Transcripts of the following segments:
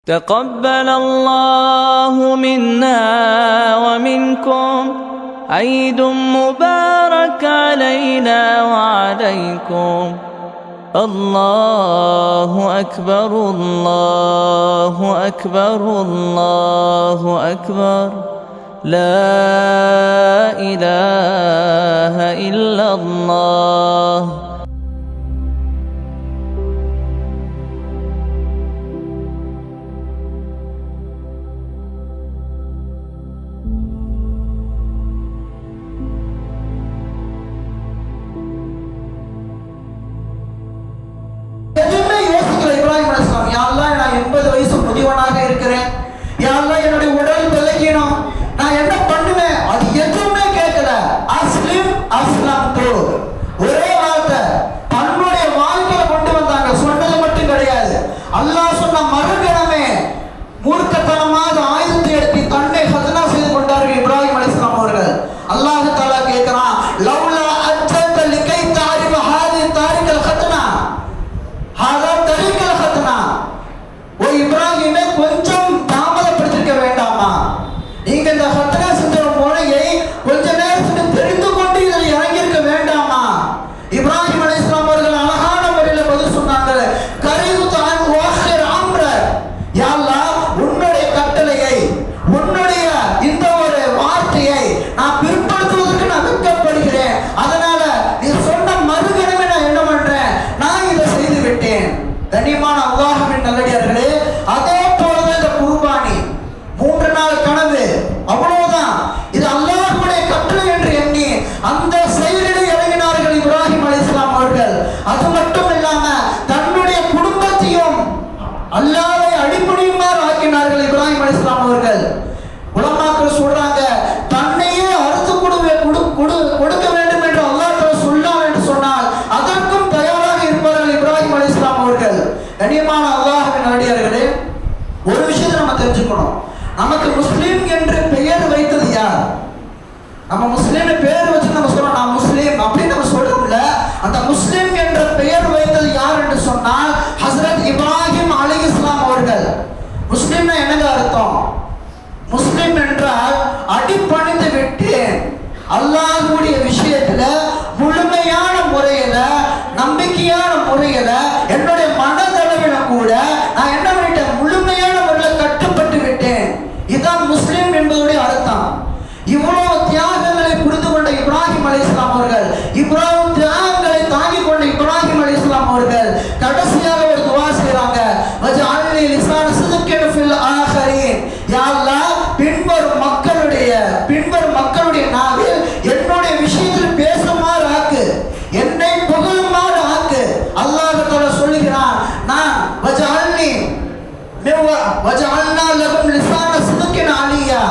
تقبل الله منا ومنكم عيد مبارك علينا وعليكم. الله أكبر الله أكبر الله أكبر لا إله إلا الله. முதியவனாக இருக்கிறேன், என்னுடைய உடல் விலகினோம், நான் என்ன பண்ணுவேன், அது எதுவுமே கேட்கல. அஸ்லிம் அஸ்லாம் தோ ஒரே வார்த்தை தன்னுடைய வாழ்க்கையில கொண்டு வந்தாங்க. சொன்னது மட்டும் கிடையாது, அல்லாஹ் சொன்ன மறுகணமே மூர்க்கத்தனமாக ஆயுதத்தை எடுத்து தன்னை ஹஜ்னா செய்து கொண்டார்கள் இப்ராஹிம் அலைஹிஸ்ஸலாம் அவர்கள். அல்லாஹ் தஆலா கேட்கிறான், லவ்லா அஜ்ஜத லிகை தாரிஃப ஹாதி தாரிகல் ஹத்னா ஹாதா தரீகல் ஹத்னா. ஓ இப்ராஹிமே, கொஞ்சம் தாமதப்படுத்திருக்க வேண்டாமா? நீங்க இந்த ஹத்னா செஞ்ச முறையை கொஞ்ச நேரத்துக்கு தெரிந்து கொண்டு இதில் இறங்கியிருக்க வேண்டாமா? இப்ராஹிம் அலைஹிஸ்ஸலாம் அவர்கள் அழகான முறையில் பதில் சொன்னாங்க, கரீது அன் வாஹிர் அம்ர, யா அல்லாஹ், உன்னுடைய கட்டளையை, உன்னுடைய இந்த ஒரு வார்த்தையை நான் பிற்படுத்துவதற்கு நான் வெட்கப்படுகிறேன். அதனால நீ சொன்ன மறுகணமே நான் என்ன பண்றேன், நான் இதை செய்து விட்டேன். கண்ணியமான அல்லாஹ்வின் நல்லடியார்களே, அதே போலதான் இந்த குர்பானி 3 நாள் கனவு, அவ்வளவுதான். இது அல்லாஹ்வுடைய கட்டளை என்று எண்ணி அந்த செயலில் இறங்கினார்கள் இப்ராஹிம் அலைஹிஸ்ஸலாம் அவர்கள். அது மட்டும் இல்லாம தன்னுடைய குடும்பத்தையும் அல்லாஹ்வை அடிபணியுமாறு ஆக்கினார்கள் இப்ராஹிம் அலைஹிஸ்ஸலாம் அவர்கள். உலமாக்கள் சொல்றாங்க, தன்னையே அறுத்து கொடுக்க வேண்டும் என்று அல்லாஹ் சொன்னார் என்று சொன்னால் அதற்கும் தயாராக இருப்பார்கள் இப்ராஹிம் அலைஹிஸ்ஸலாம் அவர்கள். கண்ணியமான அல்லாஹ்வின் நல்லடியார்களே, ஒரு விஷயத்தை நம்ம தெரிஞ்சுக்கணும். நமக்கு முஸ்லீம் என்று பெயர் வைத்தது யார்? நம்ம முஸ்லீம் பேர் வச்சு நம்ம சொல்றோம், நான் முஸ்லீம் அப்படின்னு நம்ம சொல்றோம்ல, அந்த முஸ்லீம் என்ற பெயர் வைத்தது யார் என்று சொன்னால் ஹஸ்ரத் இப்ராஹிம் அலைஹிஸ்ஸலாம் அவர்கள். முஸ்லீம்னா என்னங்க அர்த்தம்? முஸ்லீம் என்றால் அடிபணிந்து விட்டேன், அல்லாஹ்வுடைய விஷயத்துல முழுமையான முறையில, நம்பிக்கையான முறையில, என்னுடைய மனதளவில கூட நான் என்ன பண்ணிட்டேன், முழுமையான முறையில் கட்டுப்பட்டு விட்டேன். இதுதான் முஸ்லீம் என்பதுடைய அர்த்தம். இவ்வளவு தியாகங்களை புரிந்து கொண்ட இப்ராஹிம் அலைஹிஸ்ஸலாம் அவர்கள், இவ்வளவு தியாகங்களை தாங்கிக் கொண்ட இப்ராஹிம் அலைஹிஸ்ஸலாம் அவர்கள் கடைசியாக ஒரு துஆ செய்றாங்க, வஜஅல்னி லிஸான சித்கின் ஃபில் ஆகிரீன். யா அல்லாஹ், பின்வரும் மக்களுடைய நாவில் என்னுடைய விஷயத்தில் பேசுமாறு ஆக்கு, என்னை புகழுமாறு ஆக்கு. அல்லாஹ் தஆலா சொல்லுகிறான், நான் வஜஅல்னா லகும் லிஸான சித்கின் அலியா,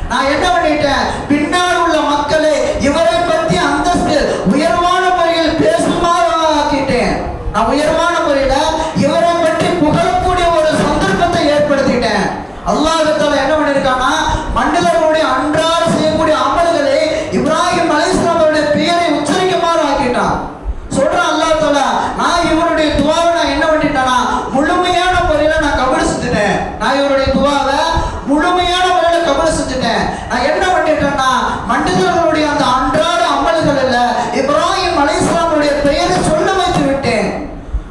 நான் என்ன பண்ணிட்டேன், பின்னால் உள்ள மக்களை இவரை பற்றி அந்தஸ்து உயர்வான முறையில் பேசுமாறு ஆக்கிட்டேன். நான் உயர்வான முறையில் இவரை பற்றி புகழக்கூடிய ஒரு சந்தர்ப்பத்தை ஏற்படுத்திட்டேன். அல்லாஹ் தஆலா என்ன பண்ணிருக்கானா, மனிதர்களுடைய அன்றாட செய்யக்கூடிய அமல்களை இப்ராஹிம் அலைஹிஸ்ஸலாம் அவருடைய பெயரை உச்சரிக்குமாறு ஆக்கிட்டான். சொல்றான் அல்லாஹ் தஆலா, நான் இவருடைய துஆவை நான் என்ன பண்ணிட்டேனா, முழுமையான முறையில் நான் கபூல் செஞ்சுட்டேன். நான் இவருடைய துஆவை முழுமையான முறையில் கபூல் செஞ்சுட்டேன். நான் என்ன பண்ணிட்டேன்னா, மனிதர்களுடைய அந்த அன்றாட அமல்களில் இப்ராஹிம் அலைஹிஸ்ஸலாம் அவருடைய பெயரை சொல்ல வைத்து விட்டேன்.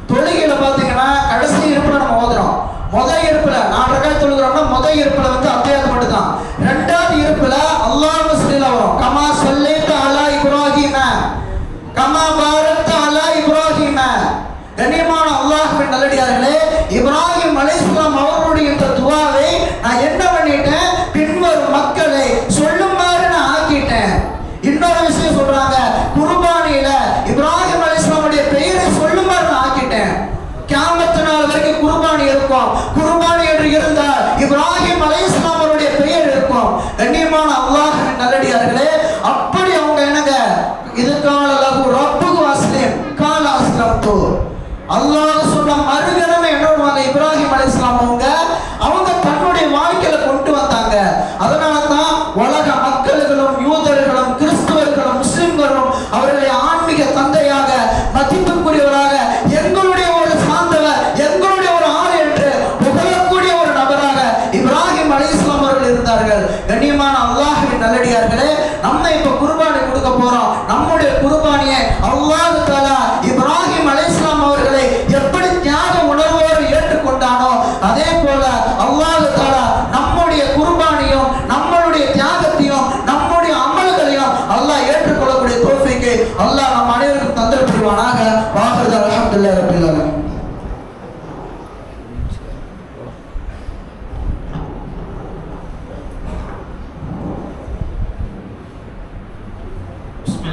தொழுகையில பாத்தீங்கன்னா கடைசி இருப்புல நம்ம ஓதுறோம். முதல் இருப்புல 4 ரக்காத் தொழுகிறோம்னா முதல் இருப்புல அத்தியாயம் மட்டும் தான். 2வது இருப்புல அல்லாஹ்வு ஸல்லா வரும், கமா ஸல்லைத அலா இப்ராஹீம கமா பாரக்த அலா இப்ராஹீம. கண்ணியமான அல்லாஹ்வின் நல்லடியார்களே, இப்ராஹிம் அலைஹிஸ்ஸலாம் அவர்களுடைய இந்த துஆவை நான் என்ன பண்ணிட்டேன், பின்வரும் மக்களை சொல்லுமாறு நான் ஆக்கிட்டேன். இன்னொரு விஷயம் சொல்றாங்க, குர்பானியில இப்ராஹிம் அலைஹிஸ்ஸலாமுடைய பெயரை சொல்லுமாறு நான் ஆக்கிட்டேன். கியாமத் நாள் வரைக்கும் குர்பானி இருக்கும். குர்பானி என்று இருந்தால் இப்ராஹிம் அலைஹிஸ்ஸலாம் அவருடைய பெயர் இருக்கும். கண்ணியமான அல்லாஹ்வின் நல்லடியார்களே, அப்படி அவங்க என்னங்க, இது கால லகு ரப்புகு அஸ்லிம் கால அஸ்லம்து, அல்லாஹ் சொன்ன மறுகணமே என்ன பண்ணுவாங்க, இப்ராஹிம் அலைஹிஸ்ஸலாம் அவங்க தன்னுடைய வாழ்க்கையில கொண்டு வந்தாங்க. அதனால தான் உலக மக்களும் யூதர்களும் கிறிஸ்தவர்களும் முஸ்லிம்களும் அவருடைய ஆன்மீக தந்தையாக மதிப்புக்குரியவராக, எங்களுடைய ஒரு சார்ந்தவர், எங்களுடைய ஒரு ஆள் என்று புகழக்கூடிய ஒரு நபராக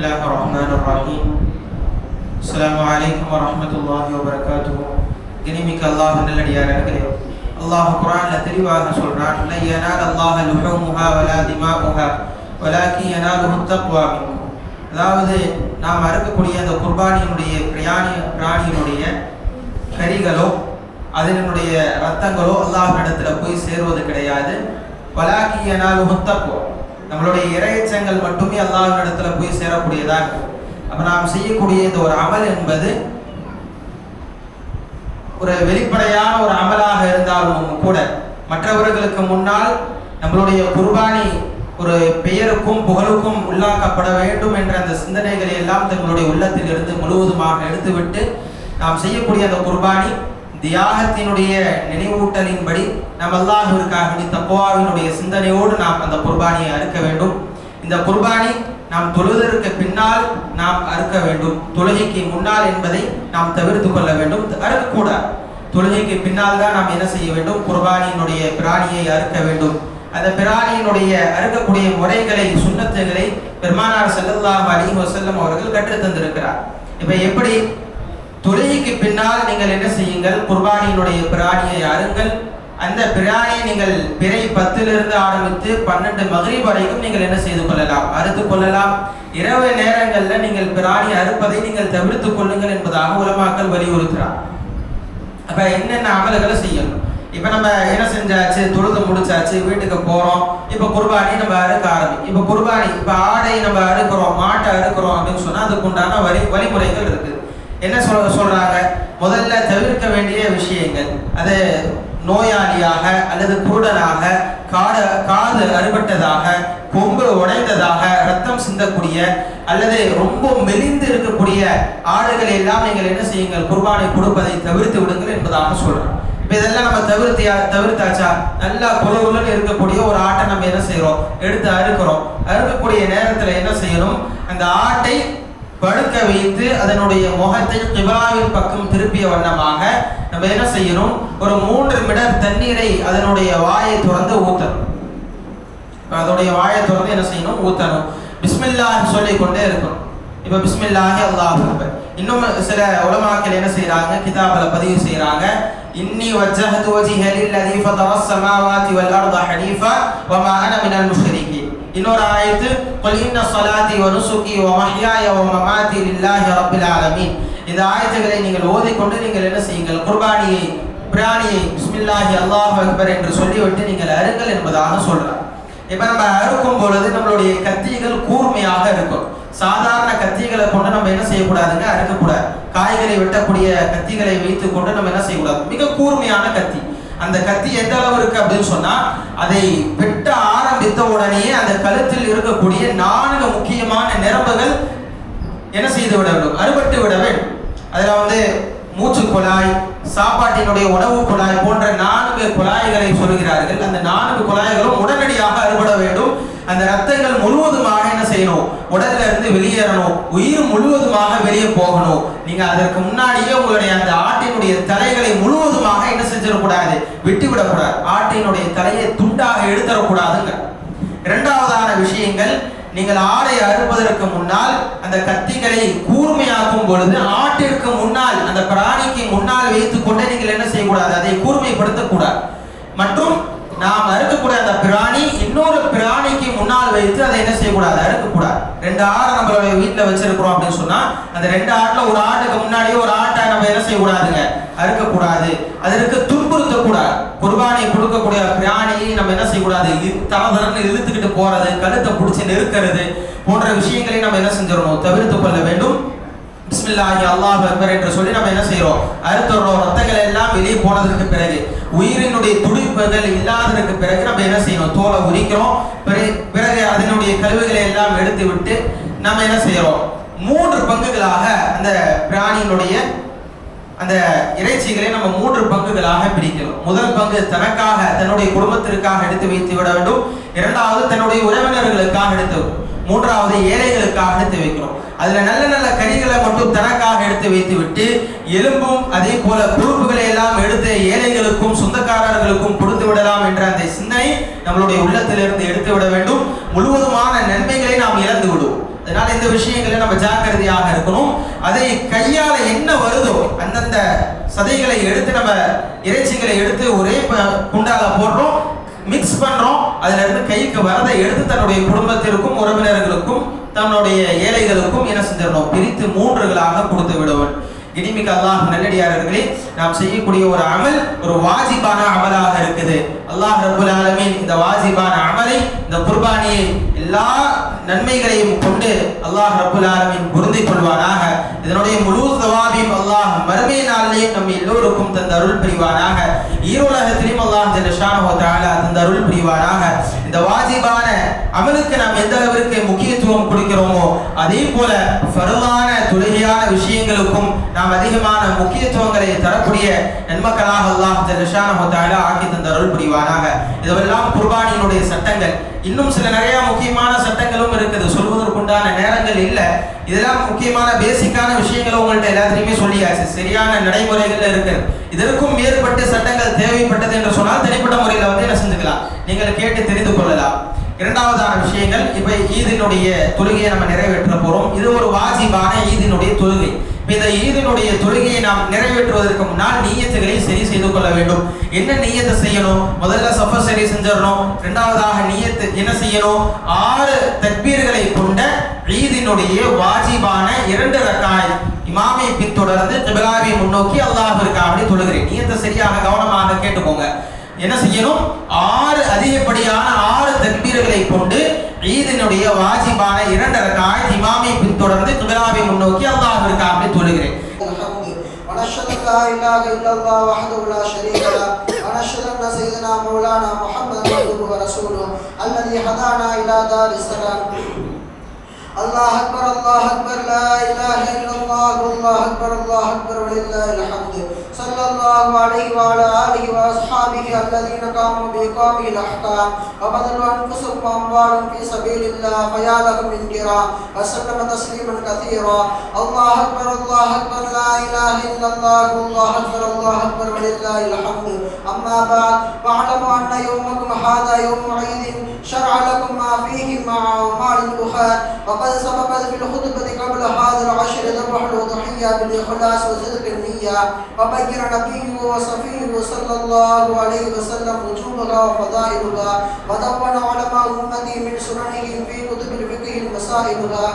الله الرحمن الرحيم السلام عليكم ورحمة الله وبركاته கனிமிக்க அல்லாஹ் நல்லடியார்களே, அல்லாஹ் குர்ஆன்ல தெளிவாக சொல்றான், لا ينال الله لحومها ولا دماؤها ولكن يناله التقوى منكم. அதாவது நாம் அறுக்கக்கூடிய அந்த குர்பானியினுடைய பிராணியினுடைய கரிகளோ அதனுடைய ரத்தங்களோ அல்லாஹ்விடத்தில் போய் சேருவது கிடையாது. வலாக்கி யனாலுஹு தக்வா, நம்மளுடைய இறைச்சங்கள் மட்டுமே அல்லாஹ்விடத்தில் போய் சேரக்கூடியதாக. அப்போ நாம் செய்யக்கூடிய இந்த ஒரு அமல் என்பது ஒரு வெளிப்படையான ஒரு அமலாக இருந்தாலும் கூட மற்றவர்களுக்கு முன்னால் நம்மளுடைய குர்பானி ஒரு பெயருக்கும் புகழுக்கும் உள்ளாக்கப்பட வேண்டும் என்ற அந்த சிந்தனைகளை எல்லாம் தங்களுடைய உள்ளத்தில் இருந்து முழுவதுமாக எடுத்துவிட்டு நாம் செய்யக்கூடிய அந்த குர்பானி தியாகத்தினுடைய நினைவூட்டலின்படி நாம் அல்லாஹ்விற்காக தக்வாவினுடைய சிந்தனையோடு நாம் அந்த குர்பானியை அறுக்க வேண்டும். இந்த குர்பானி நாம் தொழுதற்கு பின்னால் நாம் அறுக்க வேண்டும். தொழுகைக்கு முன்னால் என்பதை நாம் தவிர்த்து கொள்ள வேண்டும். அறுக்கக்கூடாது. தொழுகைக்கு பின்னால் தான் நாம் என்ன செய்ய வேண்டும்? குர்பானியினுடைய பிராணியை அறுக்க வேண்டும். அந்த பிராணியினுடைய அறுக்கக்கூடிய முறைகளை, சுன்னத்துகளை பெருமானார் ஸல்லல்லாஹு அலைஹி வஸல்லம் அவர்கள் கற்றுத் தந்திருக்கிறார். இப்போ எப்படி தொழுகைக்கு பின்னால் நீங்கள் என்ன செய்யுங்கள்? குர்பானியினுடைய பிராணியை அறுங்கள். அந்த பிராணியை நீங்கள் பிறை 10 ஆரம்பித்து 12 மக்ரிப் வரைக்கும் நீங்கள் என்ன செய்து கொள்ளலாம்? அறுத்து கொள்ளலாம். இரவு நேரங்களில் நீங்கள் பிராணி அறுப்பதை நீங்கள் தவிர்த்து கொள்ளுங்கள் என்பதாக உலமாக்கள் வலியுறுத்துறார். அப்ப என்னென்ன அமல்களை செய்யணும்? இப்ப நம்ம என்ன செஞ்சாச்சு? தொழுது முடிச்சாச்சு, வீட்டுக்கு போறோம். இப்ப குர்பானி நம்ம அறுக்க ஆரம்பி. இப்ப குர்பானி இப்ப ஆடை நம்ம அறுக்கிறோம், மாட்டை அறுக்கிறோம் அப்படின்னு சொன்னா அதுக்கு உண்டான வழிமுறைகள் இருக்கு. என்ன சொல்றாங்க? முதல்ல தவிர்க்க வேண்டிய விஷயங்கள், அது நோயாளியாக அல்லது குருடனாக, காது அறுபட்டதாக, கொம்பு உடைந்ததாக, ரத்தம் சிந்தக்கூடிய அல்லது ரொம்ப மெலிந்து இருக்கக்கூடிய ஆடுகளை எல்லாம் நீங்கள் என்ன செய்யுங்கள்? குர்பானை கொடுப்பதை தவிர்த்து விடுங்கள் என்பதாக சொல்றோம். இப்போ இதெல்லாம் நம்ம தவிர்த்தாச்சா? நல்லா குலகுலன்னு இருக்கக்கூடிய ஒரு ஆட்டை நம்ம என்ன செய்யறோம்? எடுத்து அறுக்கிறோம். அறுக்கக்கூடிய நேரத்தில் என்ன செய்யணும்? அந்த ஆட்டை படுக்க வைத்து அதனுடைய முகத்தை கிப்லாவின் பக்கம் திருப்பிய வண்ணமாக நம்ம என்ன செய்யணும்? ஒரு 3 மிடர் தண்ணீரை அதனுடைய வாயை திறந்து ஊற்றணும். அதனுடைய வாயை திறந்து என்ன செய்யணும்? ஊற்றணும். பிஸ்மில்லாஹ் சொல்லிக் கொண்டே இருக்கணும். இப்போ பிஸ்மில்லாஹி அல்லாஹு அக்பர். இன்னும் சில உலமாக்கள் என்ன செய்யறாங்க? கிதாபல பதிவு செய்யறாங்க, இன்னி வஜ்ஜஹது வஜ்ஹி லில்லதி ஃபதரஸ் ஸமாவாதி வல் அர்த ஹனீஃபா வமா அன மினல் முஷ்ரிகீன். இன்னொரு ஆயத்து, குல் இன்ன ஸலாத்தி வ நுசுகி வ மஹ்யாய வ மமாத்தி லில்லாஹி ரப்பில் ஆலமீன். இந்த ஆயத்துகளை நீங்கள் ஓதிக்கொண்டு நீங்கள் என்ன செய்யுங்கள்? குர்பானியை பிராணியை பிஸ்மில்லாஹி அல்லாஹு அக்பர் என்று சொல்லிவிட்டு நீங்கள் அறுங்கள் என்பதாக சொல்றார். இப்ப நம்ம அறுக்கும் பொழுது நம்மளுடைய கத்திகள் கூர்மையாக இருக்கும். சாதாரண கத்திகளை கொண்டு நம்ம என்ன செய்யக்கூடாதுங்க? அறுக்கக்கூடாது. காய்கறி வெட்டக்கூடிய கத்திகளை வைத்துக் கொண்டு நம்ம என்ன செய்யக்கூடாது? மிக கூர்மையான கத்தி. அந்த கத்தி எந்த அளவு இருக்கு அப்படின்னு சொன்னா, அதை வெட்ட ஆரம்பித்த உடனே அந்த கழுத்தில் இருக்கக்கூடிய 4 முக்கியமான நரம்புகள் என்ன செய்து விட வேண்டும்? அறுபட்டு விட வேண்டும். அதுல மூச்சு குழாய், சாப்பாட்டினுடைய உணவு குழாய் போன்ற 4 குழாய்களை சொல்கிறார்கள். அந்த 4 குழாய்களும் உடனடியாக அறுபட வேண்டும். அந்த ரத்தங்கள் முழுவதுமாக என்ன செய்யணும்? உடல்ல இருந்து வெளியேறணும். உயிர் முழுவதுமாக வெளியே போகணும். நீங்க அதற்கு முன்னாடியே உங்களுடைய அந்த ஆட்டினுடைய தலைகளை முழுவதுமாக என்ன செஞ்சிடக்கூடாது? விட்டு விடக்கூடாது. ஆட்டினுடைய தலையை துண்டாக எடுத்துடக்கூடாதுங்க. இரண்டாவதான விஷயங்கள், நீங்கள் ஆடை அறுப்பதற்கு முன்னால் அந்த கத்திகளை கூர்மையாக்கும் பொழுது ஆட்டிற்கு முன்னால், அந்த பிராணிக்கு முன்னால் வைத்துக் கொண்டே நீங்கள் என்ன செய்யக்கூடாது? அதை கூர்மைப்படுத்தக்கூடாது. மற்றும் நாம் அறுக்கக்கூடிய அந்த பிராணி இன்னொரு பிராணிக்கு முன்னால் வைத்து அதை என்ன செய்யக்கூடாது? அறுக்கக்கூடாது. 2 ஆடை நம்மளுடைய வீட்டில் வச்சிருக்கிறோம் அப்படின்னு சொன்னா, அந்த 2 ஆட்டில் ஒரு ஆட்டுக்கு முன்னாடியே ஒரு ஆட்டை நம்ம என்ன செய்யக்கூடாதுங்க? அறுக்கக்கூடாது. அதற்கு துன்புறுத்தக்கூடாது. குர்பானை கொடுக்கக்கூடிய பிராணியை நம்ம என்ன செய்யக்கூடாது? தரதரன்னு இழுத்துக்கிட்டு போறது, கழுத்தை பிடிச்சி நெருக்கிறது போன்ற விஷயங்களை நம்ம என்ன செஞ்சிடணும்? தவிர்த்து கொள்ள வேண்டும். பிஸ்மில்லாஹி அல்லாஹு அக்பர் என்று சொல்லி நம்ம என்ன செய்யறோம்? அறுத்துறோம். ரத்தங்கள் எல்லாம் வெளியே போனதற்கு பிறகு, உயிரினுடைய துடிப்புகள் இல்லாததற்கு பிறகு நம்ம என்ன செய்யணும்? தோலை உரிக்கிறோம். பிறகு அதனுடைய கழிவுகளை எல்லாம் எடுத்து விட்டு நம்ம என்ன செய்யறோம்? 3 பங்குகளாக அந்த பிராணியினுடைய அந்த இறைச்சிகளை நம்ம 3 பங்குகளாக பிரிக்கிறோம். முதல் பங்கு தனக்காக, தன்னுடைய குடும்பத்திற்காக எடுத்து வைத்து விட வேண்டும். இரண்டாவது தன்னுடைய உறவினர்களுக்காக எடுத்து, மூன்றாவது ஏழைகளுக்காக எடுத்து வைக்கிறோம். அதுல நல்ல நல்ல கறிகளை மட்டும் தனக்காக எடுத்து வைத்து விட்டு, எலும்பும் அதே போல கொழுப்புகளை எல்லாம் எடுத்து ஏழைகளுக்கும் சொந்தக்காரர்களுக்கும் கொடுத்து விடலாம் என்ற அந்த சிந்தனை நம்மளுடைய உள்ளத்திலிருந்து எடுத்து விட வேண்டும். முழுவதுமான நன்மைகளை நாம் இழந்து விடுவோம். அதனால இந்த விஷயங்களை நம்ம ஜாக்கிரதையாக இருக்கணும். அதை கையால என்ன வருதோ அந்தந்த சதைகளை எடுத்து நம்ம இறைச்சிகளை எடுத்து ஒரே குண்டால போடுறோம், மிக்ஸ் பண்றோம். அதுல இருந்து கைக்கு வரதை எடுத்து தன்னுடைய குடும்பத்திற்கும் உறவினர்களுக்கும் தன்னுடைய ஏழைகளுக்கும் என்ன செஞ்சிடணும், பிரித்து 3களாக கொடுத்து விடுவன். இனிமிக்க அல்லாஹ் நல்லடியார்களே, நாம் செய்யக்கூடிய ஒரு அமல் ஒரு வாஜிபான அமலாக இருக்குது. அல்லாஹ் ரப்பல் ஆலமீன் இந்த வாஜிபான அமலை, இந்த குர்பானியை எல்லா நன்மைகளையும் கொண்டு அல்லாஹ் ரப்பல் ஆலமீன் பொருந்திக் கொள்வானாக. இதனுடைய முழு சவாபையும் அல்லாஹ் மறுமை நாளிலேயும் நம்ம எல்லோருக்கும் தந்த அருள் புரிவானாக. ஈருலகத்திலும் அல்லாஹ் ஜல்ல ஷானஹு வ தஆலா தந்த அருள் புரிவானாக. இந்த வாஜிபான அமலுக்கு நாம் எந்த அளவிற்கு முக்கியத்துவம் கொடுக்கிறோமோ அதே போல ஃபர்லான தொழுகையான விஷயங்களுக்கும் நாம் அதிகமான முக்கியத்துவங்களை தரக்கூடிய நன்மக்களாக அல்லாஹ் ஜல்ல ஷானஹு வ தஆலா ஆக்கி தந்த அருள் புரிவானாக. இதுவெல்லாம் குர்பானியினுடைய சட்டங்கள். இன்னும் சில நிறைய முக்கியமான சட்டங்களும் இருக்குது, சொல்வதற்குண்டான நேரங்கள் இல்லை. இதெல்லாம் முக்கியமான பேசிக்கான விஷயங்களை உங்கள்கிட்ட எல்லாத்தையுமே சொல்லியாச்சு, சரியான நடைமுறைகள் இருக்கு. இதற்கும் மேற்பட்ட சட்டங்கள் தேவைப்பட்டது என்று சொன்னால் தனிப்பட்ட முறையில் வந்து என்ன செஞ்சுக்கலாம், நீங்கள் கேட்டு தெரிந்து கொள்ளலாம். இரண்டாவதான விஷயங்கள், இப்ப ஈதினுடைய தொழுகையை நம்ம நிறைவேற்ற போறோம். இது ஒரு வாஜிபான ஈதினுடைய தொழுகை. இந்த ஈதினுடைய தொழுகையை நாம் நிறைவேற்றுவதற்கு முன்னால் நியத்துகளை சரி செய்து கொள்ள வேண்டும். என்ன நியத்தை செய்யணும்? முதல்ல சஃப சரி செஞ்சிடணும். இரண்டாவதாக நியத்து என்ன செய்யணும்? 6 தக்பீர்களை கொண்ட ஈதினுடைய வாஜிபான 2 ரக்காய் இமாமை பின்தொடர்ந்து கிப்லாவை முன்னோக்கி அல்லாஹ்விற்கு அப்படி தொழுகிறேன். நியத்தை சரியாக கவனமாக கேட்டுக்கோங்க. என்ன செய்யணும்? 6 அதிகப்படியான 6 தக்பீர்களை கொண்டு ஈதினுடைய வாஜிபான 2 ரக்காய் இமாமை பின்தொடர்ந்து கிப்லாவை முன்னோக்கி அல்லாஹ்விற்கு அப்படி தொழுகிறேன். ونشهد أن لا إله إلا الله وحده لا شريك له ونشهد أن سيدنا مولانا محمد عبده ورسوله الذي هدانا إلى دار السلام. الله أكبر الله أكبر لا إله إلا الله والله أكبر الله أكبر ولله الحمد. صلى الله عليه وعلى آله وأصحابه الذين قاموا بإقامة الأحكام وبذلوا أنفسهم وأموالهم في سبيل الله فيا لهم من كرام وسلم تسليما كثيرا. الله أكبر الله أكبر لا إله إلا الله والله أكبر الله أكبر ولله الحمد. أما بعد فاعلموا أن يومكم هذا يوم عيد شرع لكم ما فيه مع أعمال الأخرى. وقد سبقت في الخطبة قبل هذا العشر ذبح الأضحية بالإخلاص وصدق النية. وبين نبيه وصفيه صلى الله عليه وسلم وجوبها وفضائلها. ودون علماء أمتي من سننهم في كتب الفقه مسائلها.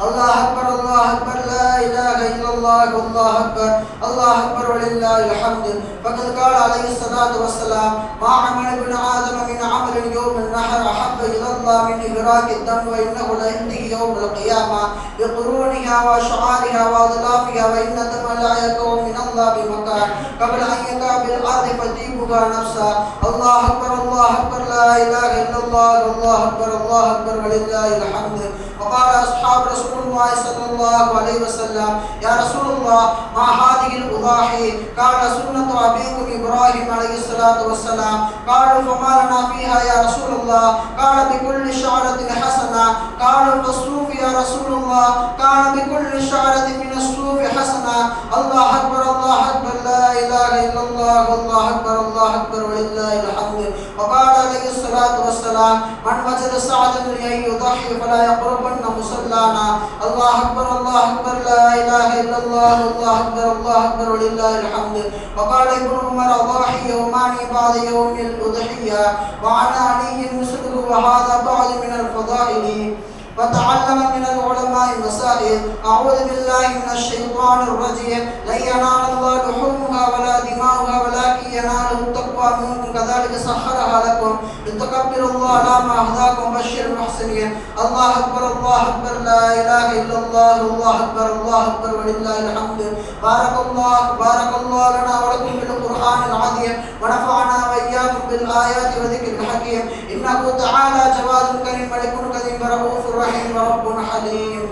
الله أكبر الله أكبر لا إله إلا الله والله أكبر الله أكبر ولله الحمد. فقد قال عليه الصلاة والسلام ما عمل ابن آدم من عمل يوم النحر أحب إلى الله من إغراق الدم وإنه ليأتي يوم القيامة بقرونها وأشعارها وأظلافها وإن الدم لا يقع من الله بمكان قبل أن يقع بالأرض فتيبها نفسها. الله أكبر الله أكبر لا إله إلا الله والله أكبر الله أكبر ولله الحمد. وقال أصحاب رسول الله صلى الله عليه وسلم يا رسول الله ما هذه الأضاحي؟ قال سنة أبيكم إبراهيم عليه الصلاة والسلام. قالوا فما لنا فيها يا رسول الله؟ قال بكل شعرة حسنة. قالوا فالصوف يا رسول الله؟ قال بكل شعرة من الصوف حسنة. الله أكبر الله أكبر لا إله إلا الله والله أكبر الله أكبر ولله الحمد. وقال عليه الصلاة والسلام من وجد سعدا لأن يضحي فلا يقربن مصلانا. الله أكبر الله أكبر لا إله إلا الله والله أكبر الله أكبر ولله الحمد. وقال ابن عمر أضاحي يومان بعد يوم الأضحية. وعن علي مثله وهذا بعض من الفضائل. وتعلم من العلماء مسائل. أعوذ بالله من الشيطان الرجيم لن ينال الله لحومها ولا دماؤها ولكن يناله التقوى منكم كذلك سخرها لكم لتكبروا الله على ما هداكم بشر المحسنين. الله أكبر الله أكبر لا إله إلا الله والله أكبر الله أكبر ولله الحمد. بارك الله لنا ولكم بالقرآن العظيم ونفعنا وإياكم بالآيات وذكر الحكيم. إنه تعالى جواد كريم ملك كريم رؤوف رحيم ورب حليم.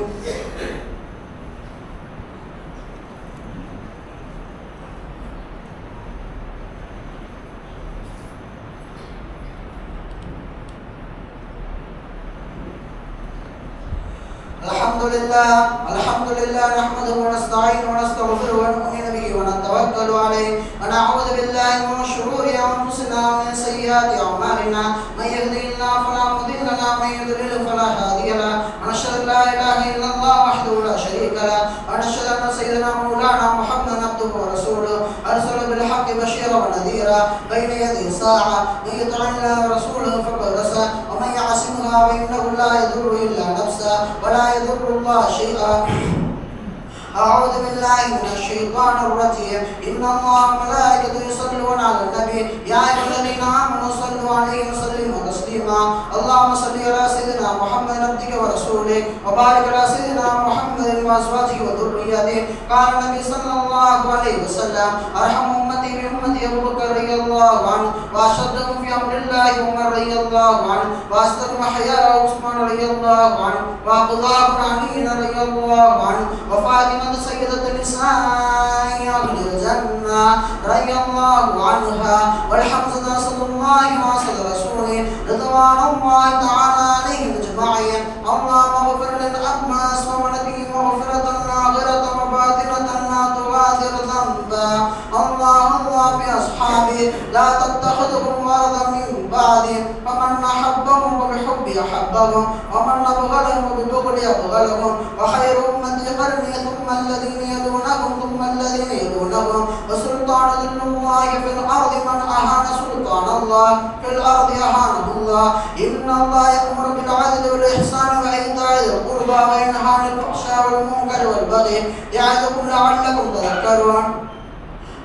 الحمد لله نحمده ونستعينه ونستغفره ونؤمن به ونتوكل عليه ونعوذ بالله من شرور انفسنا ومن سيئات اعمالنا من يهده الله فلا مضل له ومن يضلل فلا هادي له ونشهد ان لا إله إلا الله وحده لا شريك له ونشهد أن سيدنا مولانا محمدا عبده ورسوله أرسل بالحق بشيرا ونذيرا بين يدي الساعة من يطع الله ورسوله فقد رشد ومن يعصمها فإنه لا يضر إلا نفسه ولا يضر الله شيئا. أعوذ بالله من الشيطان الرجيم. إن الله وملائكته يصلون على النبي يا أيها الذين آمنوا صلوا عليه وسلموا تسليما. اللهم صل على سيدنا محمد عبدك ورسولك وبارك على سيدنا محمد وأزواجه وذريته. قال النبي صلى الله عليه وسلم أرحم أمتي بأمتي أبو بكر رضي الله عنه وأشدهم في أمر الله عمر رضي الله عنه وأصدقهم حياء عثمان رضي الله عنه وأقضاهم علي رضي الله عنه وفاطمة سيدة النساء أهل الجنة رضي الله عنها والحمزة رسول الله وأسد رسوله رضوان الله تعالى عليهم أجمعين. اللهم اغفر للأمس وولدهم مغفرة ناظرة وباطنة لا تغادر ذنبا. اللهم في أصحابي لا تتخذهم غرضا من بعدي فمن أحبهم وبحبي أحبهم ومن أبغضهم وببغضي أبغضهم وخير أمتي قرني ثم الذين يلونهم ثم الذين يلونهم وسلطان ذل الله في الأرض من أهان سلطان الله في الأرض أهانه الله. إن الله يأمر بالعدل والإحسان وإيتاء ذي القربى وينهى عن الفحشاء والمنكر والبغي يعظكم لعلكم تذكرون.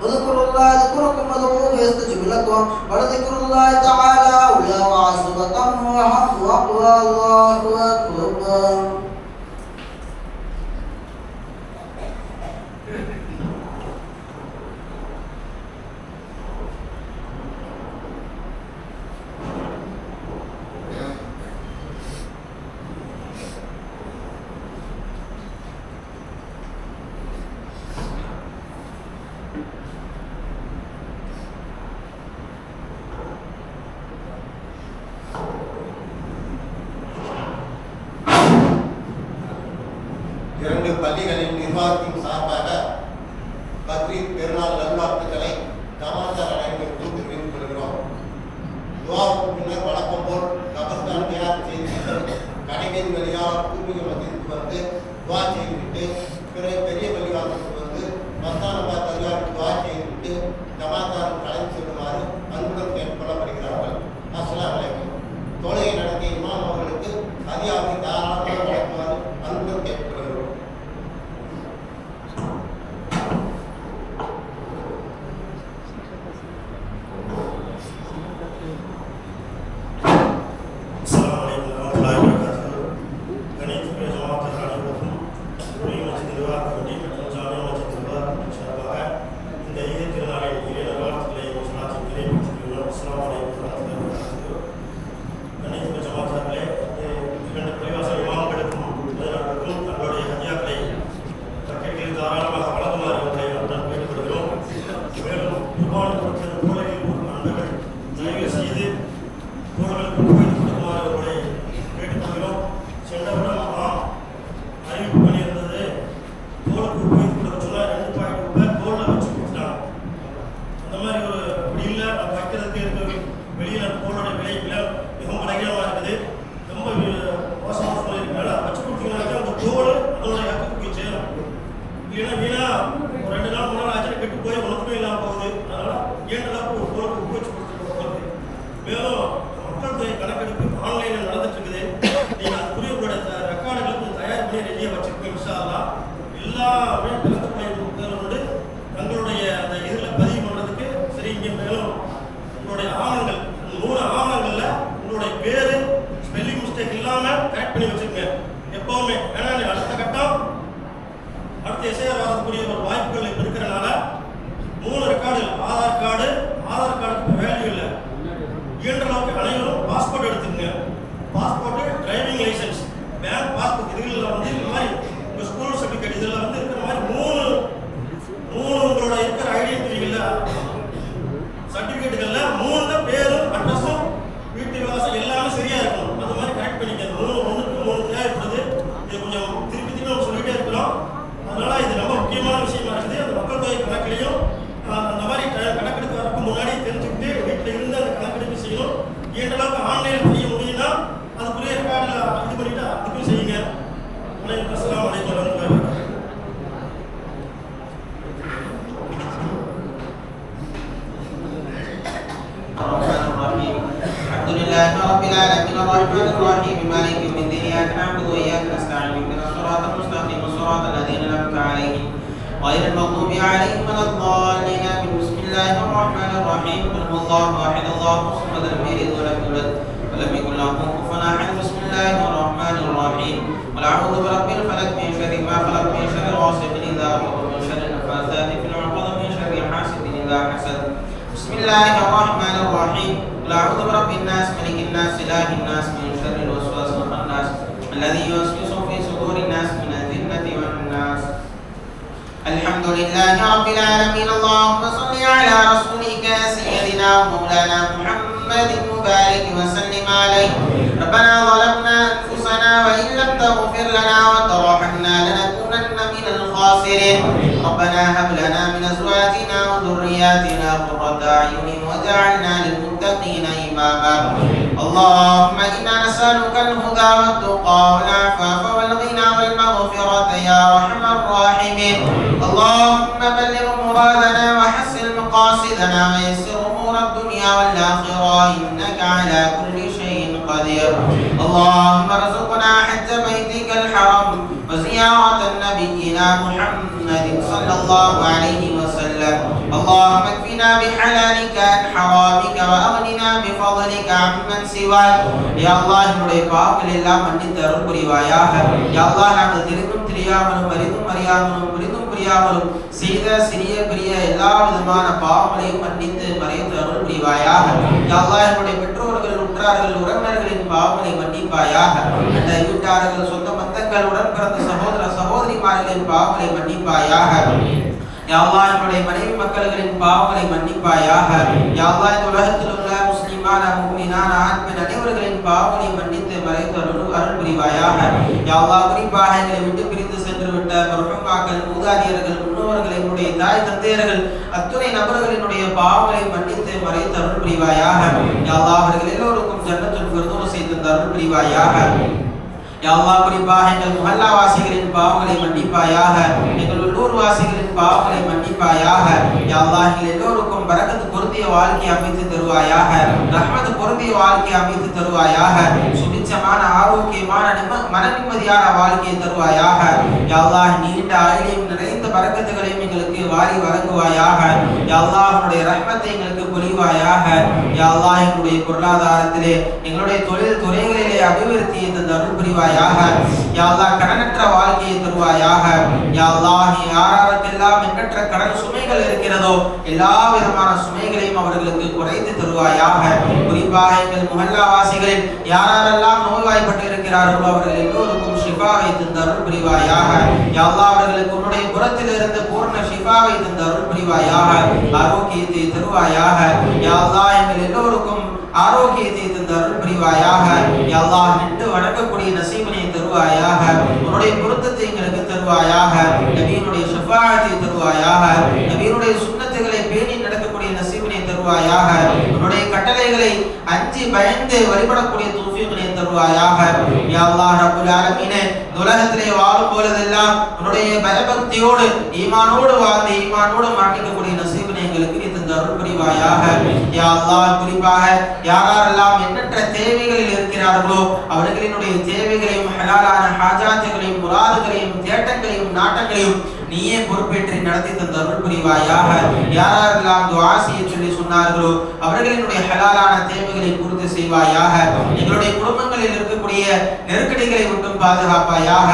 اذكروا الله يذكركم وادعوه يستجب لكم ولذكر الله تعالى أولى وأعز وأتم وأهم وأقوى. الله أكبر. இரண்டு பள்ளிகளின் நிர்வாகத்தின் சார்பாக பக்ரீத் பெருநாள் நல்வாழ்த்துக்களை ஜமாத்தார் அனைவருக்கும் தெரிவித்துக் கொள்கிறோம். துஆவுக்கு பின்னர் வழக்கம் போல் கபர்ஸ்தான் தயார் செய்து கடைகளின் வழியாக பூர்வீக மஸ்ஜிதுக்கு வந்து துஆ செய்துவிட்டு பிறகு பெரிய பள்ளிவாசலுக்கு வந்து மஸ்தானாபாத் தர்காவுக்கு துஆ செய்துவிட்டு ஜமாத்தாரும் கலந்து செல்லுமாறு அன்புடன் கேட்டுக்கொள்ளப்படுகிறார்கள். அஸ்ஸலாமு அலைக்கும். தொழுகை நடத்திய இமாம் அவர்களுக்கு அதிகாவை தாராளமாக வழங்குமாறு அன்புடன் கேட்டுக்கொள்கிறோம். لله رب العالمين الرحمن الرحيم مالك يوم الدين إياك نعبد وإياك نستعين اهدنا الصراط المستقيم صراط الذين أنعمت عليهم غير المغضوب عليهم ولا الضالين آمين. بسم الله الرحمن الرحيم قل هو الله أحد الله الصمد لم يلد ولم يولد ولم يكن له كفوا أحد. بسم الله الرحمن الرحيم قل أعوذ برب الفلق من شر ما خلق من شر غاسق إذا وقب من شر النفاثات في العقد من شر حاسد إذا حسد. بسم الله الرحمن الرحيم قل أعوذ برب الناس ملك الناس إله الناس من شر الوسواس الخناس الذي يوسوس في صدور الناس من الجنة والناس. الحمد لله رب العالمين. اللهم صل على رسولك سيدنا ومولانا محمد المبارك وسلم عليه. ربنا ظلمنا أنفسنا وإن لم تغفر لنا وترحمنا لنكونن من الخاسرين. ربنا هب لنا من أزواجنا وذرياتنا قرة أعين واجعلنا للمتقين إماما. اللهم إنا نسألك الهدى والتقى والعفاف والغنى والمغفرة يا أرحم الراحمين. اللهم بلغ مرادنا وحسن مقاصدنا ويسر أمور الدنيا والآخرة إنك على كل شيء قدير. اللهم ارزقنا حج بيتك الحرام وزيارة نبينا محمد صلى الله عليه وسلم. اللهم اكفنا بحلالك عن حرامك وأغننا بفضلك عمن سواك. يا الله என்னுடைய பாவங்கள் எல்லாம் மன்னித்து அருள் புரிவாயாக. யா அல்லாஹ் நாங்கள் தெரிந்தும் தெரியாமலும் அறிந்தும் அறியாமலும் புரிந்தும் புரியாமலும் செய்த சிறிய பெரிய எல்லா விதமான பாவங்களையும் மன்னித்து மறைத்து அருள் புரிவாயாக. யா அல்லாஹ் என்னுடைய பெற்றோர்கள் உற்றார்கள் உறவினர்களின் பாவங்களை மன்னிப்பாயாக. அண்டை வீட்டார்கள் சொந்த பந்தங்கள் உடன் பிறந்த சகோதர சகோதரிமார்களின் பாவங்களை மன்னிப்பாயாக. யா அல்லாஹ் என்னுடைய மனைவி மக்கள்களின் பாவங்களை மன்னிப்பாயாக. யா அல்லாஹ் இந்த உலகத்தில் உள்ள முஸ்லிமான முஃமினான ஆண் பெண் அனைவர்களின் பாவங்களை மன்னித்து மறைத்து அருள் புரிவாயாக. யா அல்லாஹ் குறிப்பாக எங்களை விட்டு பிரிந்து சென்று விட்ட மர்ஹூமாக்கள் மூதாதையர்கள் முன்னோர்கள் எங்களுடைய தாய் தந்தையர்கள் அத்துணை நபர்களினுடைய பாவங்களை மன்னித்து மறைத்து அருள் புரிவாயாக. யா அல்லாஹ் அவர்கள் எல்லோருக்கும் ஜன்னத்துல் ஃபிர்தௌஸை தந்து அருள் புரிவாயாக. யா அல்லாஹ் குறிப்பாக எங்கள் முஹல்லா வாசிகளின் பாவங்களை மன்னிப்பாயாக. எங்கள் உள்ளூர் வாசிகளின் பாவங்களை மன்னிப்பாயாக. யா அல்லாஹ் எங்கள் எல்லோருக்கும் பரக்கத் பொருந்திய வாழ்க்கை அமைத்து தருவாயாக. ரஹ்மத் பொருந்திய வாழ்க்கை அமைத்து தருவாயாக. சுபிட்சமான ஆரோக்கியமான மன நிம்மதியான வாழ்க்கையை தருவாயாக. யா அல்லாஹ் நீண்ட ஆயுளையும் நிறைந்த பரக்கத்துகளையும் எங்களுக்கு வாரி வழங்குவாயாக. யா அல்லாஹ் உன்னுடைய ரஹ்மத்தை எங்களுக்கு பொழிவாயாக. யா அல்லாஹ் எங்களுடைய பொருளாதாரத்திலே எங்களுடைய தொழில் துறைகளிலே அபிவிருத்தியை தந்து அருள் புரிவாயாக. யா அல்லாஹ் கடனற்ற வாழ்க்கையை தருவாயாக. யா அல்லாஹ் யாரெல்லாம் எண்ணற்ற கடன் சுமைகள் இருக்கிறதோ எல்லா விதமான சுமைகளையும் அவர்களுக்கு குறைத்து தருவாயாக. குறிப்பாக எங்கள் முஹல்லா வாசிகளில் யாரெல்லாம் நோய்வாய்ப்பட்டு இருக்கிறார்களோ அவர்கள் எல்லோருக்கும் ஷிஃபாவை தந்து அருள் புரிவாயாக. யா அல்லாஹ் அவர்களுக்கு உன்னுடைய புறத்திலிருந்து பூர்ண ஷிஃபாவை தந்து அருள் புரிவாயாக. ஆரோக்கியத்தை தருவாயாக. யா அல்லாஹ் எங்கள் எல்லோருக்கும் ஆரோக்கியத்தை தந்து அருள் புரிவாயாக. யா அல்லாஹ் நின்று வணங்கக்கூடிய நசீபினை தருவாயாக. உன்னுடைய பொருத்தத்தை எங்களுக்கு தருவாயாக. நபியினுடைய ஷஃபாஅத்தை தருவாயாக. நபியினுடைய சுன்னத்துகளை பேணி நடக்கக்கூடிய நசீபினை தருவாயாக. உன்னுடைய கட்டளைகளை அஞ்சி பயந்து வழிபடக்கூடிய தௌஃபீகினை தருவாயாக. யா அல்லாஹ் ரப்பல் ஆலமீனே உலகத்திலே வாழும் பொழுதெல்லாம் உன்னுடைய பயபக்தியோடு ஈமானோடு வாழ்ந்து ஈமானோடு மரணிக்கக்கூடிய நசீபினை எங்களுக்கு நீ தந்து அருள் புரிவாயாக. யா அல்லாஹ் குறிப்பாக யாரெல்லாம் எண்ணற்ற தேவைகளில் இருக்கிறார்களோ அவர்களினுடைய தேவைகளையும் ஹலாலான ஹாஜாத்துகளையும் முராதுகளையும் தேட்டங்களையும் நாட்டங்களையும் நீயே பொறுப்பேற்று நடத்தி தந்து அருள் புரிவாயாக. யாரெல்லாம் துஆ செய்ய சொல்லி சொன்னார்களோ அவர்களினுடைய ஹலாலான தேவைகளை பூர்த்தி செய்வாயாக. எங்களுடைய குடும்பங்களில் இருக்கக்கூடிய நெருக்கடிகளை விட்டும் பாதுகாப்பாயாக.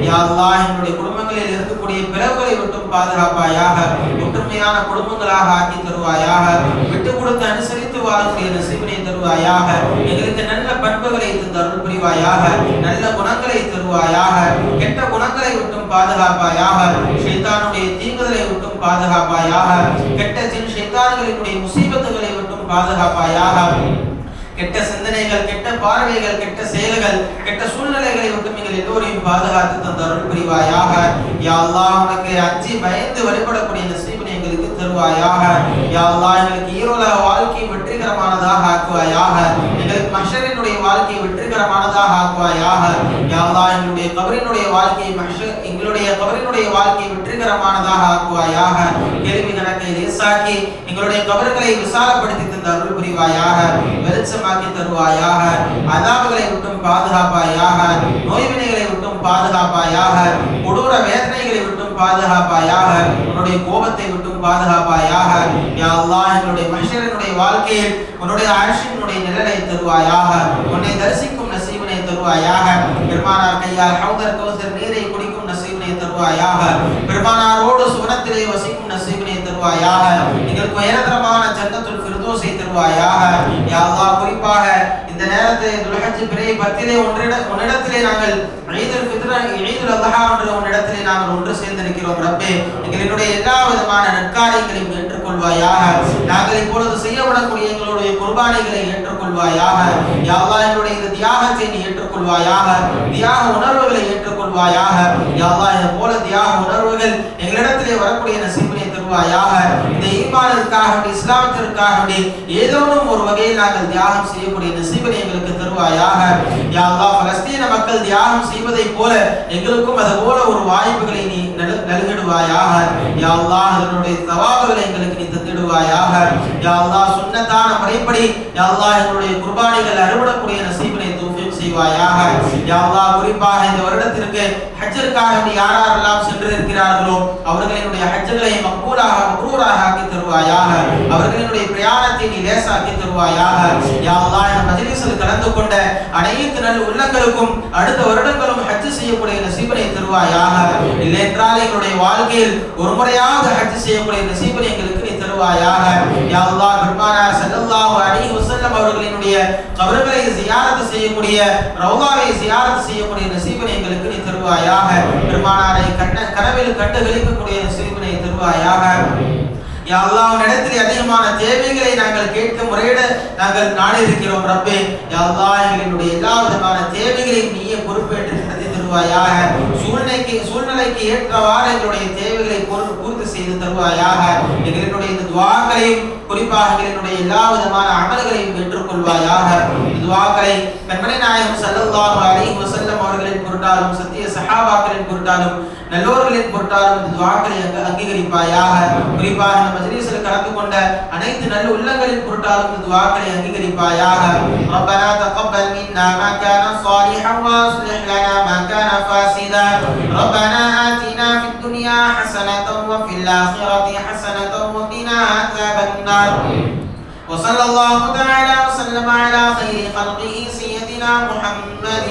யா அல்லாஹ் எங்களுடைய குடும்பங்களில் இருக்கக்கூடிய பிளவுகளை விட்டும் பாதுகாப்பாயாக. ஒற்றுமையான குடும்பங்களாக ஆக்கி தருவாயாக. விட்டு கொடுத்து அனுசரித்து வாழக்கூடிய நசீபினை தருவாயாக. எங்களுக்கு நல்ல பண்புகளை தந்து அருள் புரிவாயாக. நல்ல குணங்களை தருவாயாக. கெட்ட குணங்களை விட்டும் பாதுகாப்பாயாக. ஷைத்தானுடைய தீங்குதலை விட்டும் பாதுகாப்பாயாக. கெட்ட ஜின் ஷைத்தான்களினுடைய முசீபத்துகளை விட்டும் பாதுகாப்பாயாக. கெட்ட சிந்தனைகள், கெட்ட பார்வைகள், கெட்ட செயல்கள், கெட்ட சூழ்நிலைகளை விட்டு நீங்கள் எல்லோரையும் பாதுகாத்து தந்து அருள் புரிவாயாக. யா அல்லாஹ் உனக்கு அஞ்சி பயந்து வழிபடக்கூடிய நசீபினை எங்களுக்கு தருவாயாக. யா அல்லாஹ் எங்களுக்கு ஈரோலக வாழ்க்கை வெற்றிகரமானதாக ஆக்குவாயாக. எங்களுக்கு மஹ்ஷரினுடைய வாழ்க்கை வெற்றிகரமானதாக ஆக்குவாயாக. யா அல்லாஹ் எங்களுடைய கபரினுடைய வாழ்க்கை எங்களுடைய கபரினுடைய வாழ்க்கை வெற்றிகரமானதாக ஆக்குவாயாக. கேள்வி கணக்கை லேசாக்கி எங்களுடைய கபர்களை விசாலப்படுத்தி தந்த அருள் புரிவாயாக. வெளிச்சமாக்கி தருவாயாக. அதாபுகளை விட்டும் பாதுகாப்பாயாக. நோய்வினைகளை விட்டும் பாதுகாப்பாயாக. கொடூர வேதனைகளை விட்டும் பாதுகாப்பாயாக. உன்னுடைய கோபத்தை விட்டும் பாதுகாப்பாயாக. யா அல்லாஹ் எங்களுடைய மஹ்ஷரினுடைய வாழ்க்கையில் உன்னுடைய அர்ஷினுடைய நிழலை தருவாயாக. உன்னை தரிசிக்கும் நசீபினை தருவாயாக. பெருமானார் கையால் ஹவுதர் கௌசர் நீரை குடிக்கும் நசீபினை தருவாயாக. பெருமானாரோடு சுவனத்திலே வசிக்கும் நசீபினை தருவாயாக. எங்களுக்கு உயர்தரமான ஜன்னத்துல் ஃபிர்தௌஸை தருவாயாக. யா அல்லாஹ் குறிப்பாக இந்த நேரத்தில் துல்ஹஜ் பிறை 10 உன்னிடத்திலே நாங்கள் ஈதுல் ஃபித்ர் ஈதுல் அத்ஹா என்ற உன்னிடத்திலே நாங்கள் ஒன்று சேர்ந்திருக்கிறோம். ரப்பே எங்களுடைய எல்லா விதமான நற்காரியங்களையும் ஏற்றுக்கொள்வாயாக. நாங்கள் இப்பொழுது செய்யப்படக்கூடிய எங்களுடைய குர்பானிகளை ஏற்றுக்கொள்வாயாக. யா அல்லாஹ் எங்களுடைய இந்த தியாகத்தை நீ ஏற்றுக்கொள்வாயாக. தியாக உணர்வுகளை ஏற்றுக்கொள்வாயாக. யா அல்லாஹ் இது போல தியாக உணர்வுகள் எங்களிடத்திலே வரக்கூடிய நசீபினை தருவாயாக. இந்த ஈமானிற்காக இஸ்லாமிற்காக ஏதோனும் ஒரு வகையில் நாங்கள் தியாகம் செய்யக்கூடிய நசீபினை எங்களுக்கு தருவாயாக. யா அல்லாஹ் பலஸ்தீன மக்கள் தியாகம் செய்வதை போல எங்களுக்கும் அது போல ஒரு வாய்ப்புகளை நீ நல்கிடுவாயாக. யா அல்லாஹ் அதனுடைய தவாபுகளை எங்களுக்கு நீ தந்திடுவாயாக. யா அல்லாஹ் சுன்னத்தான முறைப்படி யா அல்லாஹ் எங்களுடைய குர்பானிகள் அறுவடக்கூடிய நசீபினை தௌஃபீக் செய்வாயாக. யா அல்லாஹ் குறிப்பாக இந்த வருடத்திற்கு ஹஜ்ஜிற்காக யாரெல்லாம் சென்று இருக்கிறார்களோ அவர்களினுடைய ஹஜ்ஜுகளை மக்பூலாக மக்ரூராக ஆக்கி தருவாயாக. அவர்களினுடைய பிரயாணத்தை நீ லேசாக்கி தருவாயாக. யா அல்லாஹ் இந்த மஜ்லிஸில் கலந்து கொண்ட அனைத்து நல் உள்ளங்களுக்கும் அடுத்த வருடங்களும் ஹஜ் செய்யக்கூடிய நசீபினை தருவாயாக. இல்லை என்றால் எங்களுடைய வாழ்க்கையில் ஒரு முறையாக ஹஜ் செய்யக்கூடிய நசீபினை எங்களுக்கு நீ தருவாயாக. யா அல்லாஹ் பெருமானார் ஸல்லல்லாஹு அலைஹி வஸல்லம் அவர்களினுடைய கபர்களை ஜியாரத் செய்யக்கூடிய ரௌதாவை ஜியாரத் செய்யக்கூடிய நசீபினை எங்களுக்கு நீ தருவாயாக. பெருமானாரை கனவில் கண்டு களிக்கக்கூடிய நசீபினை தருவாயாக. யா அல்லாஹ் உன்னிடத்திலே அதிகமான தேவைகளை நாங்கள் கேட்க முறையிட நாங்கள் நாடி இருக்கிறோம். ரப்பே யா அல்லாஹ் எங்களுடைய எல்லா விதமான தேவைகளையும் நீயே பொறுப்பேற்று நடத்தி தருவாயாக. சூழ்நிலைக்கு ஏற்றவாறு எங்களுடைய தேவைகளை பூர்த்தி செய்து தருவாயாக. எங்களுடைய இந்த துஆக்களையும் குறிப்பாக எங்களுடைய எல்லா விதமான அமல்களையும் ஏற்றுக்கொள்வாயாக. துஆக்களை கண்மணி நாயகம் ஸல்லல்லாஹு அலைஹி வஸல்லம் அவர்களின் பொருட்டாலும் சத்திய சஹாபாக்களின் பொருட்டாலும் நல்லோர்களின் பொருட்டாலும் இந்த துஆக்களை அங்கீகரிப்பாயாக. குறிப்பாக இந்த மஜ்லிஸில் கலந்து கொண்ட அனைத்து நல்ல உள்ளங்களின் பொருட்டாலும் இந்த துஆக்களை அங்கீகரிப்பாயாக. ரப்பனா தகப்பல் மின்னா மா கான ஸாலிஹன் வ அஸ்லிஹ் லனா மா கான ஃபாஸிதா. ரப்பனா ஆதினா ஃபித் துன்யா ஹஸனத்தன் வ ஃபில் ஆখিরাতি ஹஸனத்தன் வ கினா அஸாபன் நார். وصلى الله تعالى وسلم على خير خلقه سيدنا محمد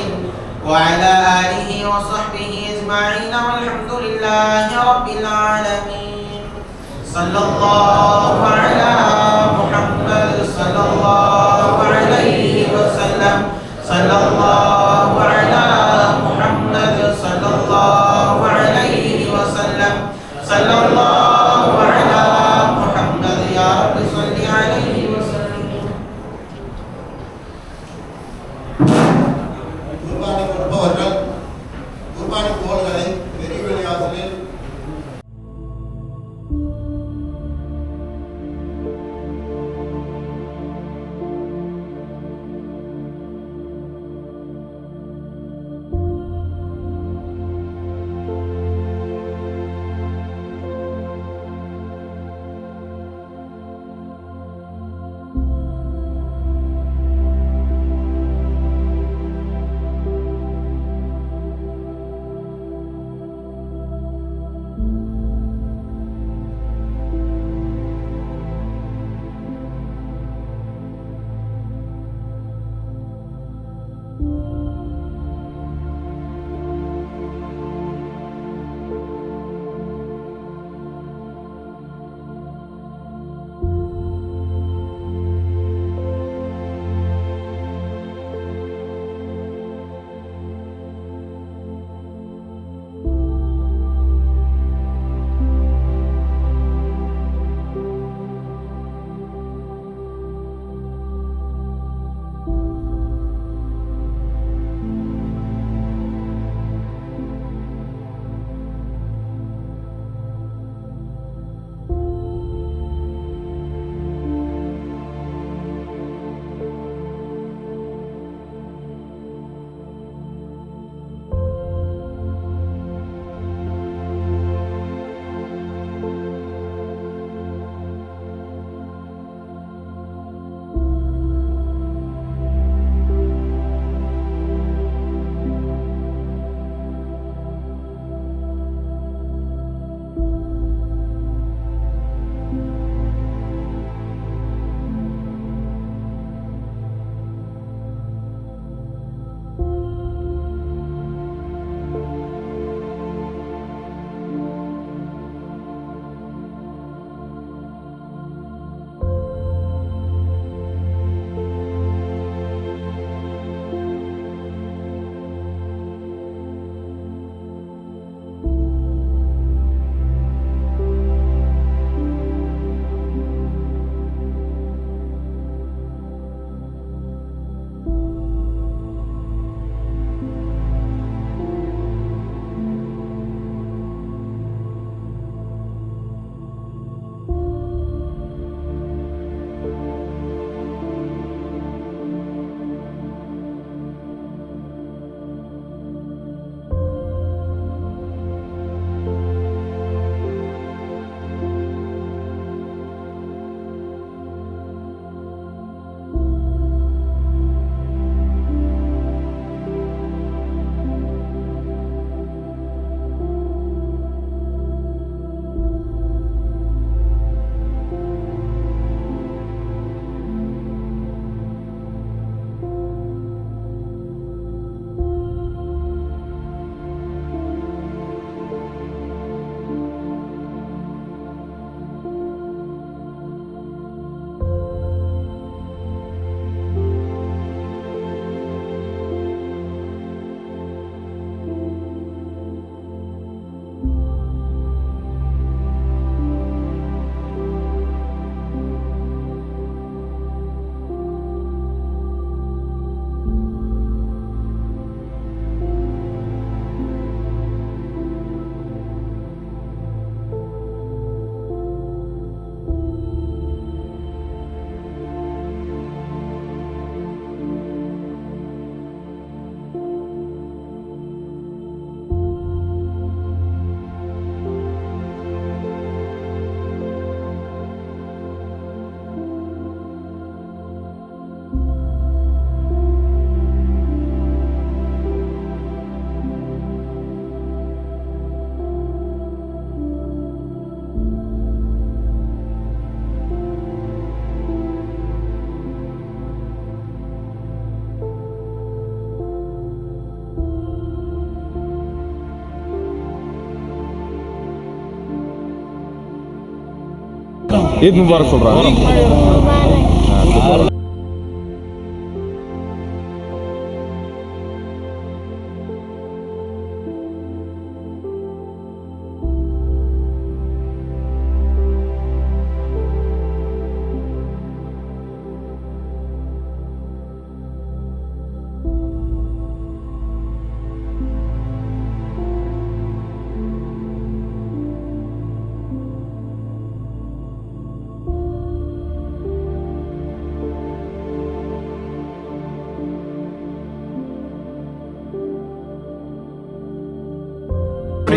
وعلى آله وصحبه أجمعين والحمد لله رب العالمين. صلى الله على محمد صلى الله عليه وسلم. صلى الله على محمد صلى الله عليه وسلم. صلى الله على محمد يا رب صل عليه وسلم. குர்பானி கொடுப்பவர்கள் குர்பானி தோள்களை பெரிய வெளியாசலில் ஈத் முபாரக் சொல்கிறாங்க.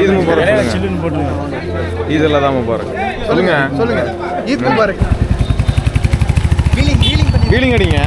ஈத் முபாரக் சொல்லுங்க. ஈத் தான் முபாரக் சொல்லுங்க. ஈத் முபாரக். வீலிங் அடிங்க.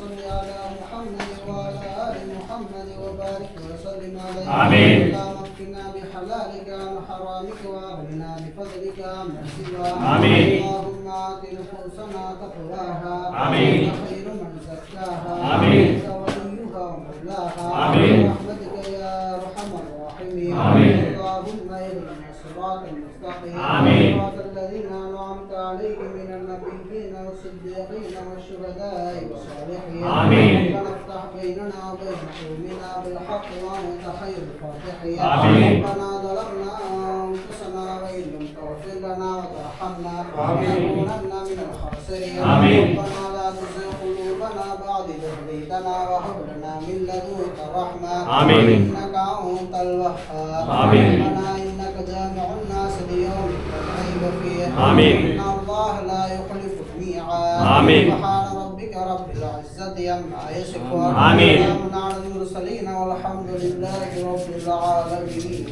صل على محمد وعلى آل محمد وبارك وسلم عليه. آمين. اللهم اكفنا بحلالك عن حرامك واغننا بفضلك عن سواك. آمين. اللهم آت نفوسنا تقواها. آمين. خير من زكاها. آمين. أنت وليها ومولاها. آمين. برحمتك يا أرحم الراحمين. آمين. اللهم اهدنا الصراط المستقيم. آمين. صراط الذين أنعمت عليهم من النبيين والصديقين والشهداء والصالحين. آمين. ربنا افتح بيننا وبين قومنا بالحق وأنت خير الفاتحين. آمين. ربنا ظلمنا أنفسنا وإن لم تغفر لنا وترحمنا لنكونن من الخاسرين. آمين. ربنا لا تزغ قلوبنا بعد إذ هديتنا وهب لنا من لدنك رحمة. آمين. إنك أنت الوهاب. آمين. ربنا إنك جامع الناس ليوم لا ريب فيه. آمين. إن الله لا يخلف الميعاد. آمين. سبحان ربك رب العزة عما يصفون. آمين. وسلام على المرسلين والحمد لله رب العالمين.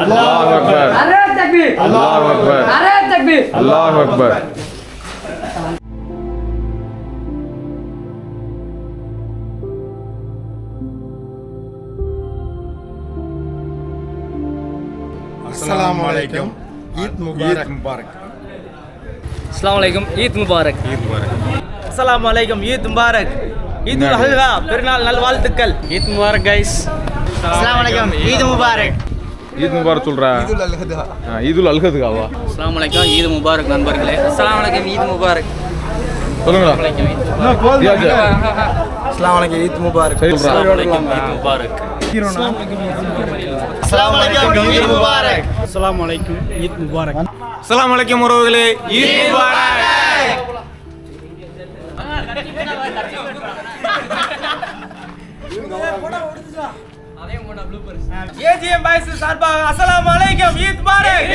அல்லாஹ் அக்பர் அல்லாஹ் அக்பர் அல்லாஹ் அக்பர். अस्सलाम वालेकुम ईद मुबारक अस्सलाम वालेकुम ईद मुबारक அஸ்ஸலாமு அலைக்கும் ஈத் முபாரக் ஈதுல் அல்ஹா பெருநாள் நல்வாழ்த்துக்கள் ஈத் முபாரக் கைஸ் अस्सलाम वालेकुम ईद मुबारक ஈத் முபாரக் சொல்றா. ஈதுல் அல்ஹதுகாவா अस्सलाम वालेकुम ईद मुबारक நண்பர்களே अस्सलाम वालेकुम ईद मुबारक சொல்லுங்கடா. அஸ்ஸலாமு அலைக்கும் ஈத் முபாரக் சரி சொல்றா. अस्सलाम वालेकुम ईद मुबारक अस्सलाम वालेकुम ईद मुबारक अस्सलाम वालेकुम ईद मुबारक அஸ்ஸலாமு அலைக்கும் உறவுகளே ஈத் முபாரக். ஏஜிஎம் பாய்ஸ் சார்பாக அஸ்ஸலாமு அலைக்கும் ஈத் முபாரக்.